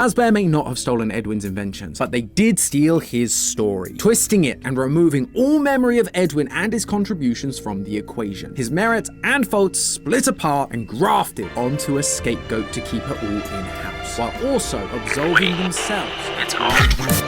Fazbear may not have stolen Edwin's inventions, but they did steal his story, twisting it and removing all memory of Edwin and his contributions from the equation. His merits and faults split apart and grafted onto a scapegoat to keep it all in-house, while also absolving themselves. It's always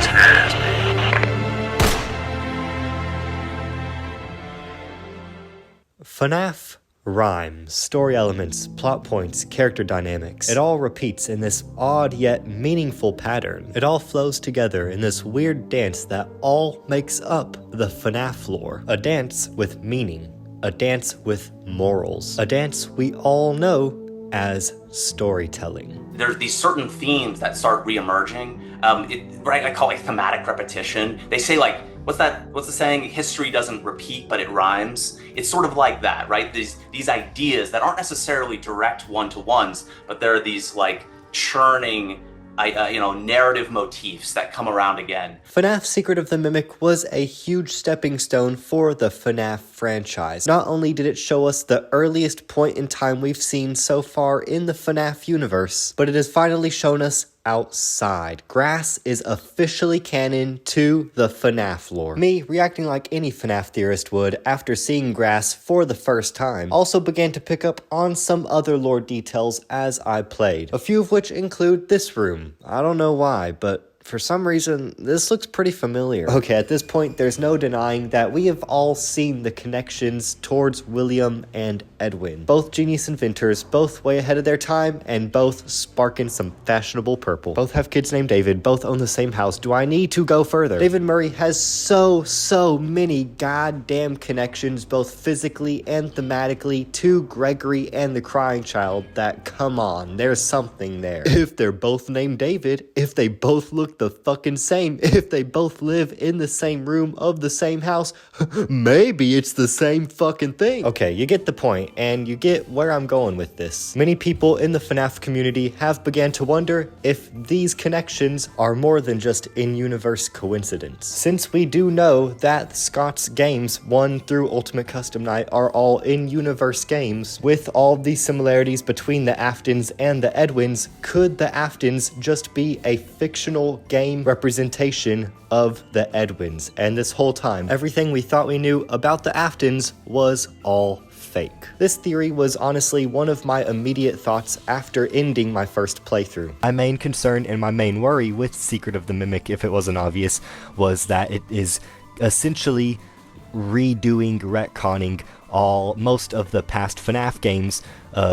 has been. Fnaf rhymes, story elements, plot points, character dynamics. It all repeats in this odd yet meaningful pattern. It all flows together in this weird dance that all makes up the Fnaf lore. A dance with meaning. A dance with morals. A dance we all know as storytelling. There's these certain themes that start re-emerging. I call it thematic repetition. They say what's the saying? History doesn't repeat, but it rhymes. It's sort of like that, right? These ideas that aren't necessarily direct one-to-ones, but there are these churning, narrative motifs that come around again. FNAF Secret of the Mimic was a huge stepping stone for the FNAF franchise. Not only did it show us the earliest point in time we've seen so far in the FNAF universe, but it has finally shown us outside. Grass is officially canon to the FNAF lore. Me, reacting like any FNAF theorist would after seeing Grass for the first time, also began to pick up on some other lore details as I played, a few of which include this room. I don't know why, but for some reason, this looks pretty familiar. Okay, at this point, there's no denying that we have all seen the connections towards William and Edwin. Both genius inventors, both way ahead of their time, and both sparking some fashionable purple. Both have kids named David, both own the same house. Do I need to go further? David Murray has so many goddamn connections, both physically and thematically, to Gregory and the Crying Child that, come on, there's something there. If they're both named David, if they both look the fucking same, if they both live in the same room of the same house, maybe it's the same fucking thing. Okay, you get the point, and you get where I'm going with this. Many people in the FNAF community have began to wonder if these connections are more than just in-universe coincidence. Since we do know that Scott's games 1 through Ultimate Custom Night are all in-universe games, with all the similarities between the Aftons and the Edwins, could the Aftons just be a fictional game representation of the Edwins? And this whole time, everything we thought we knew about the Aftons was all fake. This theory was honestly one of my immediate thoughts after ending my first playthrough. My main concern and my main worry with Secret of the Mimic, if it wasn't obvious, was that it is essentially retconning most of the past FNAF games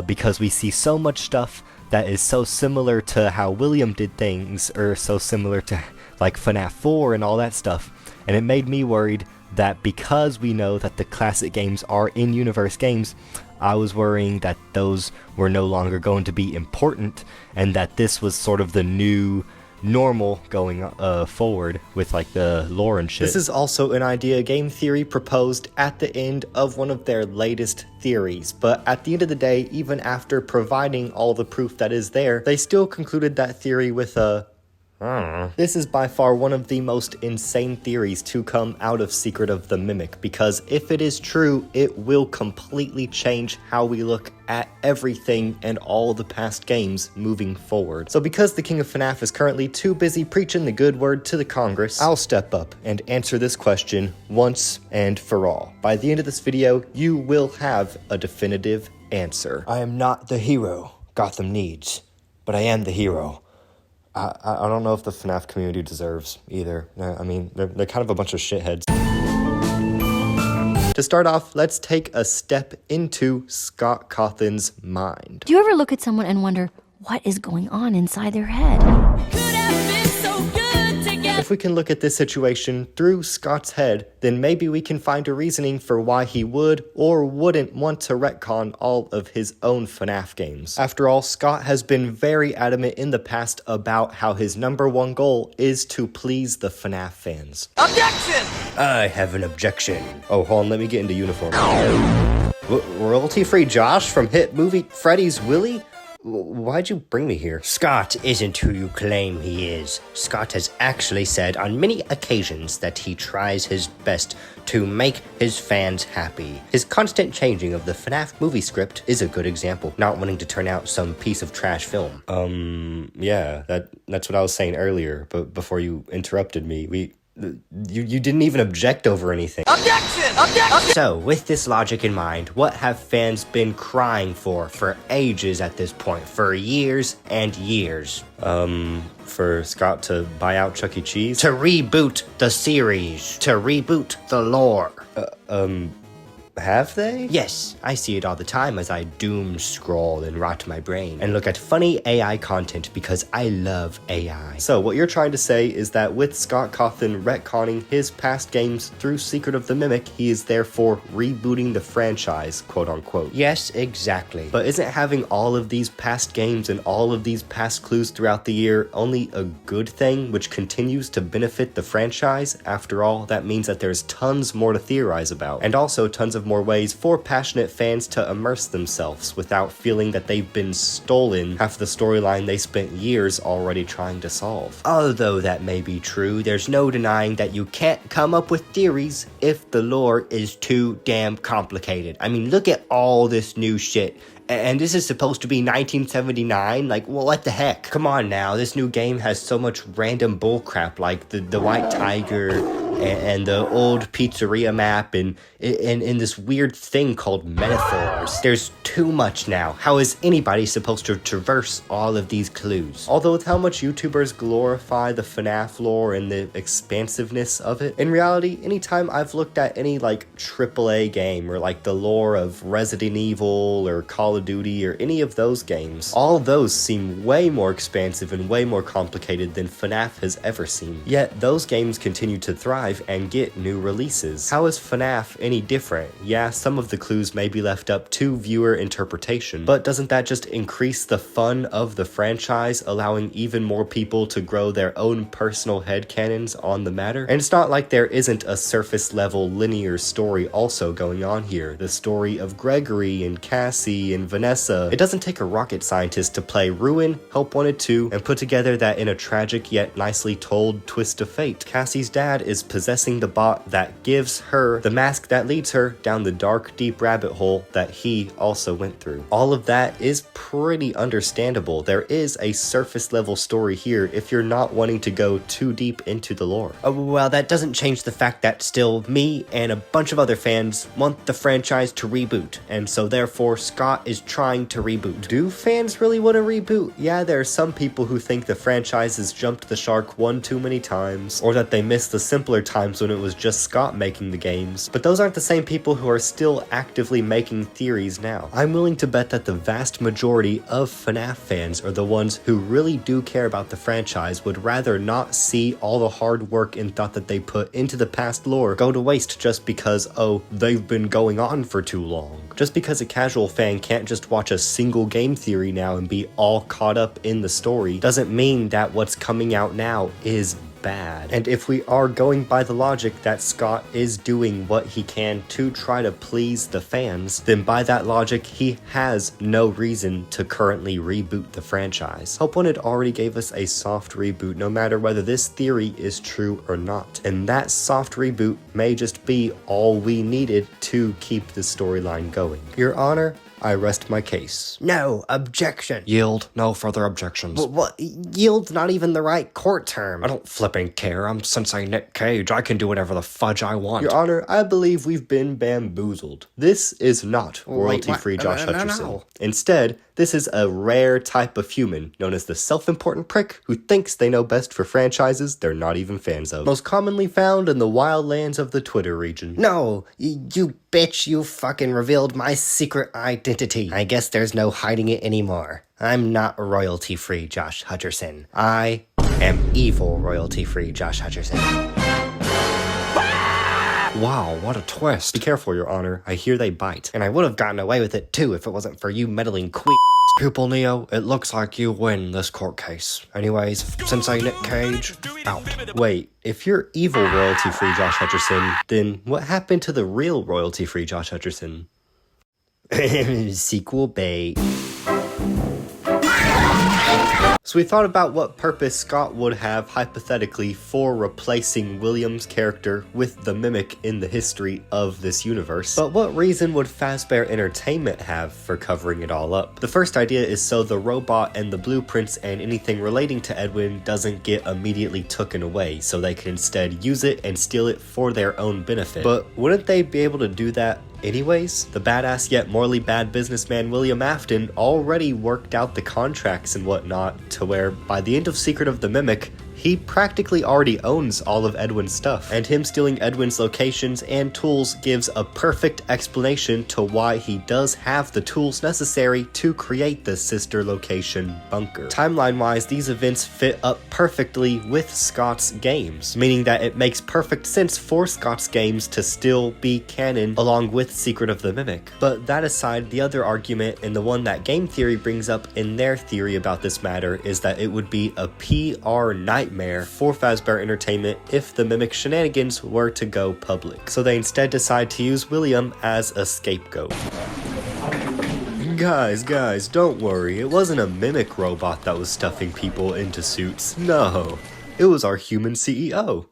because we see so much stuff that is so similar to how William did things, or so similar to FNAF 4 and all that stuff. And it made me worried that because we know that the classic games are in-universe games, I was worrying that those were no longer going to be important, and that this was sort of the new normal going forward with the lore and shit. This is also an idea game theory proposed at the end of one of their latest theories, but at the end of the day, even after providing all the proof that is there, they still concluded that theory with a This is by far one of the most insane theories to come out of Secret of the Mimic, because if it is true, it will completely change how we look at everything and all the past games moving forward. So because the King of FNAF is currently too busy preaching the good word to the Congress, I'll step up and answer this question once and for all. By the end of this video, you will have a definitive answer. I am not the hero Gotham needs, but I am the hero I don't know if the FNAF community deserves either. I mean, they're kind of a bunch of shitheads. To start off, let's take a step into Scott Cawthon's mind. Do you ever look at someone and wonder what is going on inside their head? If we can look at this situation through Scott's head, then maybe we can find a reasoning for why he would or wouldn't want to retcon all of his own FNAF games. After all, Scott has been very adamant in the past about how his #1 goal is to please the FNAF fans. Objection! I have an objection. Oh, hold on, let me get into uniform. Royalty-free Josh from hit movie Freddy's Willy? Why'd you bring me here? Scott isn't who you claim he is. Scott has actually said on many occasions that he tries his best to make his fans happy. His constant changing of the Fnaf movie script is a good example, not wanting to turn out some piece of trash film. Yeah, that's what I was saying earlier, but before you interrupted me, you didn't even object over anything. Objection! Objection! So, with this logic in mind, what have fans been crying for ages at this point? For years and years. For Scott to buy out Chuck E. Cheese? To reboot the series. To reboot the lore. Have they? Yes, I see it all the time as I doom scroll and rot my brain and look at funny AI content because I love AI. So what you're trying to say is that with Scott Cawthon retconning his past games through Secret of the Mimic, he is therefore rebooting the franchise, quote unquote. Yes, exactly. But isn't having all of these past games and all of these past clues throughout the year only a good thing, which continues to benefit the franchise? After all, that means that there's tons more to theorize about, and also tons of more ways for passionate fans to immerse themselves without feeling that they've been stolen half the storyline they spent years already trying to solve. Although that may be true, there's no denying that you can't come up with theories if the lore is too damn complicated. I mean, look at all this new shit. And this is supposed to be 1979? Like, well, what the heck? Come on now, this new game has so much random bullcrap like the White Tiger and the old pizzeria map and this weird thing called metaphors. There's too much now. How is anybody supposed to traverse all of these clues? Although with how much YouTubers glorify the Fnaf lore and the expansiveness of it, in reality, anytime I've looked at any like AAA game or like the lore of Resident Evil or Call of Duty or any of those games, all those seem way more expansive and way more complicated than Fnaf has ever seen. Yet those games continue to thrive and get new releases. How is Fnaf any different? Yeah, some of the clues may be left up to viewer interpretation, but doesn't that just increase the fun of the franchise, allowing even more people to grow their own personal headcanons on the matter? And it's not like there isn't a surface level linear story also going on here. The story of Gregory and Cassie and Vanessa. It doesn't take a rocket scientist to play Ruin, Help Wanted 2, and put together that in a tragic yet nicely told twist of fate. Cassie's dad is possessing the bot that gives her the mask that leads her down the dark, deep rabbit hole that he also went through. All of that is pretty understandable. There is a surface level story here if you're not wanting to go too deep into the lore. Well, that doesn't change the fact that still me and a bunch of other fans want the franchise to reboot, and so therefore Scott is trying to reboot. Do fans really want to reboot? Yeah, there are some people who think the franchise has jumped the shark one too many times, or that they missed the simpler times when it was just Scott making the games, but those aren't the same people who are still actively making theories now. I'm willing to bet that the vast majority of Fnaf fans are the ones who really do care about the franchise, would rather not see all the hard work and thought that they put into the past lore go to waste just because, oh, they've been going on for too long. Just because a casual fan can't just watch a single game theory now and be all caught up in the story doesn't mean that what's coming out now is bad. And if we are going by the logic that Scott is doing what he can to try to please the fans, then by that logic, he has no reason to currently reboot the franchise. Help Wanted already gave us a soft reboot no matter whether this theory is true or not. And that soft reboot may just be all we needed to keep the storyline going. Your Honor, I rest my case. No, objection. Yield, no further objections. What? Yield's not even the right court term. I don't flipping care. I'm Sensei Nick Cage. I can do whatever the fudge I want. Your Honor, I believe we've been bamboozled. This is not royalty-free Josh Hutcherson. No. Instead, this is a rare type of human known as the self-important prick who thinks they know best for franchises they're not even fans of. Most commonly found in the wild lands of the Twitter region. No, you bitch, you fucking revealed my secret identity. I guess there's no hiding it anymore. I'm not royalty-free Josh Hutcherson. I am evil royalty-free Josh Hutcherson. Wow, what a twist. Be careful, Your Honor. I hear they bite. And I would have gotten away with it too if it wasn't for you meddling Pupil Neo, it looks like you win this court case. Anyways, Sensei Nick Cage, out. Wait, if you're evil royalty-free Josh Hutcherson, then what happened to the real royalty-free Josh Hutcherson? Sequel bait. So we thought about what purpose Scott would have hypothetically for replacing William's character with the Mimic in the history of this universe. But what reason would Fazbear Entertainment have for covering it all up? The first idea is so the robot and the blueprints and anything relating to Edwin doesn't get immediately taken away, so they can instead use it and steal it for their own benefit. But wouldn't they be able to do that anyways? The badass yet morally bad businessman William Afton already worked out the contracts and whatnot to where by the end of Secret of the Mimic, he practically already owns all of Edwin's stuff, and him stealing Edwin's locations and tools gives a perfect explanation to why he does have the tools necessary to create the sister location bunker. Timeline-wise, these events fit up perfectly with Scott's games, meaning that it makes perfect sense for Scott's games to still be canon along with Secret of the Mimic. But that aside, the other argument, and the one that game theory brings up in their theory about this matter, is that it would be a PR nightmare for Fazbear Entertainment if the Mimic shenanigans were to go public. So they instead decide to use William as a scapegoat. Guys, don't worry. It wasn't a Mimic robot that was stuffing people into suits. No, it was our human CEO.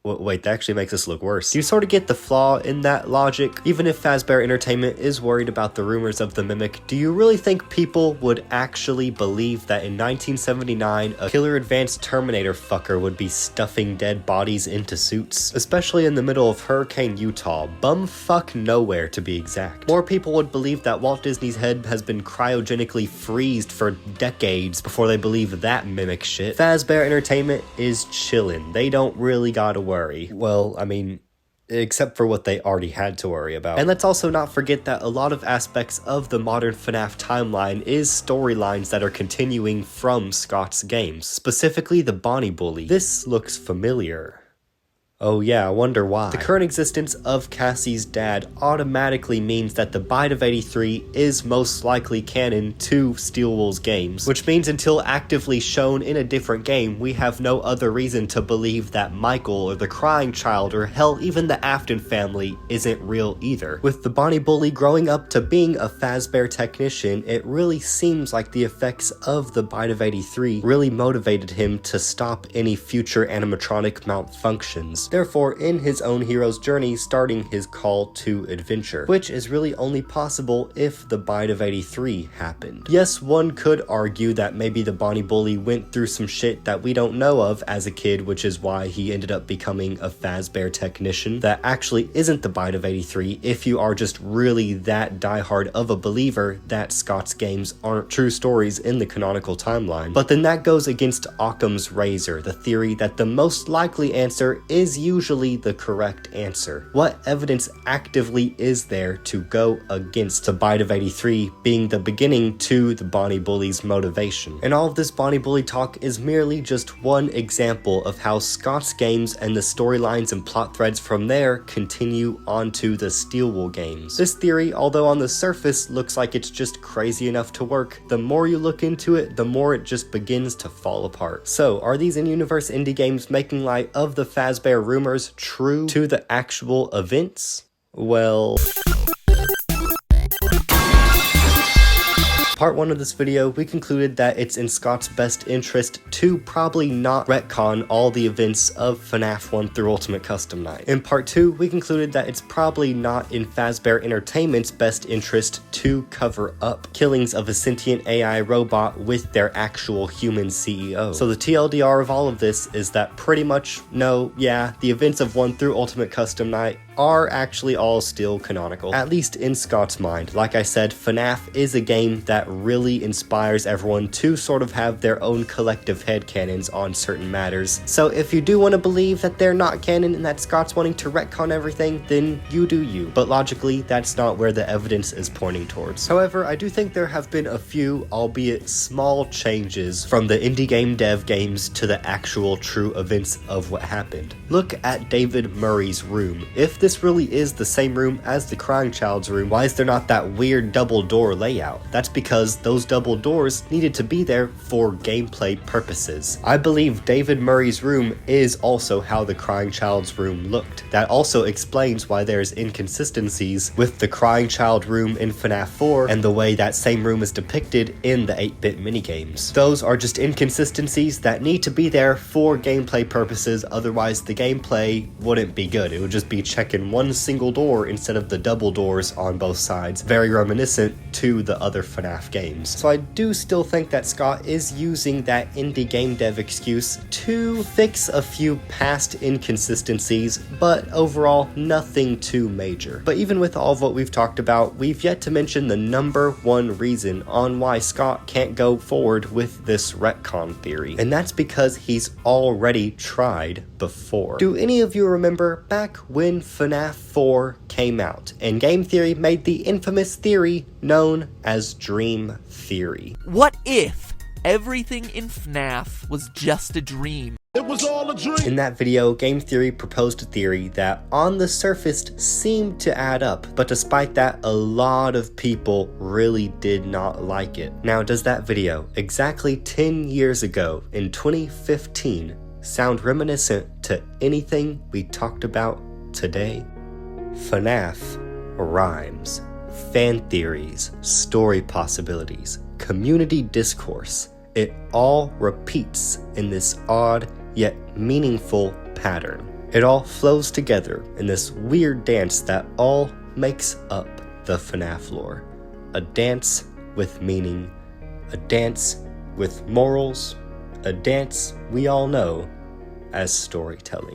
Wait, that actually makes this look worse. You sort of get the flaw in that logic. Even if Fazbear Entertainment is worried about the rumors of the Mimic, do you really think people would actually believe that in 1979, a killer advanced Terminator fucker would be stuffing dead bodies into suits? Especially in the middle of Hurricane Utah, bumfuck nowhere to be exact. More people would believe that Walt Disney's head has been cryogenically freezed for decades before they believe that Mimic shit. Fazbear Entertainment is chillin'. They don't really gotta worry. Well, I mean, except for what they already had to worry about. And let's also not forget that a lot of aspects of the modern FNAF timeline is storylines that are continuing from Scott's games, specifically the Bonnie Bully. This looks familiar. Oh yeah, I wonder why. The current existence of Cassie's dad automatically means that the Bite of 83 is most likely canon to SteelWool's games, which means until actively shown in a different game, we have no other reason to believe that Michael or the Crying Child or hell even the Afton family isn't real either. With the Bonnie Bully growing up to being a Fazbear technician, it really seems like the effects of the Bite of 83 really motivated him to stop any future animatronic malfunctions. Therefore, in his own hero's journey, starting his call to adventure, which is really only possible if the Bite of 83 happened. Yes, one could argue that maybe the Bonnie Bully went through some shit that we don't know of as a kid, which is why he ended up becoming a Fazbear technician. That actually isn't the Bite of 83 if you are just really that diehard of a believer that Scott's games aren't true stories in the canonical timeline. But then that goes against Occam's razor, the theory that the most likely answer is usually the correct answer. What evidence actively is there to go against the Bite of 83 being the beginning to the Bonnie Bully's motivation? And all of this Bonnie Bully talk is merely just one example of how Scott's games and the storylines and plot threads from there continue onto the SteelWool games. This theory, although on the surface looks like it's just crazy enough to work, the more you look into it, the more it just begins to fall apart. So, are these in-universe indie games making light of the Fazbear rumors true to the actual events? Well... Part 1 of this video, we concluded that it's in Scott's best interest to probably not retcon all the events of FNAF 1 through Ultimate Custom Night. In Part 2, we concluded that it's probably not in Fazbear Entertainment's best interest to cover up killings of a sentient AI robot with their actual human CEO. So the TLDR of all of this is that pretty much, no, yeah, the events of 1 through Ultimate Custom Night are actually all still canonical, at least in Scott's mind. Like I said, FNAF is a game that really inspires everyone to sort of have their own collective headcanons on certain matters. So if you do want to believe that they're not canon and that Scott's wanting to retcon everything, then you do you. But logically, that's not where the evidence is pointing towards. However, I do think there have been a few, albeit small, changes from the indie game dev games to the actual true events of what happened. Look at David Murray's room. If this really is the same room as the crying child's room, why is there not that weird double door layout? That's because those double doors needed to be there for gameplay purposes. I believe David Murray's room is also how the crying child's room looked. That also explains why there's inconsistencies with the crying child room in FNAF 4 and the way that same room is depicted in the 8-bit minigames. Those are just inconsistencies that need to be there for gameplay purposes, otherwise the gameplay wouldn't be good. It would just be checking one single door instead of the double doors on both sides, very reminiscent to the other FNAF games. So I do still think that Scott is using that indie game dev excuse to fix a few past inconsistencies, but overall nothing too major. But even with all of what we've talked about, we've yet to mention the number one reason on why Scott can't go forward with this retcon theory, and that's because he's already tried before. Do any of you remember back when FNAF 4 came out and game theory made the infamous theory known as Dream Theory? What if everything in FNAF was just a dream? It was all a dream. In that video, Game Theory proposed a theory that on the surface seemed to add up, but despite that, a lot of people really did not like it. Now, does that video, exactly 10 years ago in 2015, sound reminiscent to anything we talked about today? FNAF rhymes, fan theories, story possibilities, community discourse. It all repeats in this odd yet meaningful pattern. It all flows together in this weird dance that all makes up the FNAF lore. A dance with meaning, a dance with morals, a dance we all know as storytelling.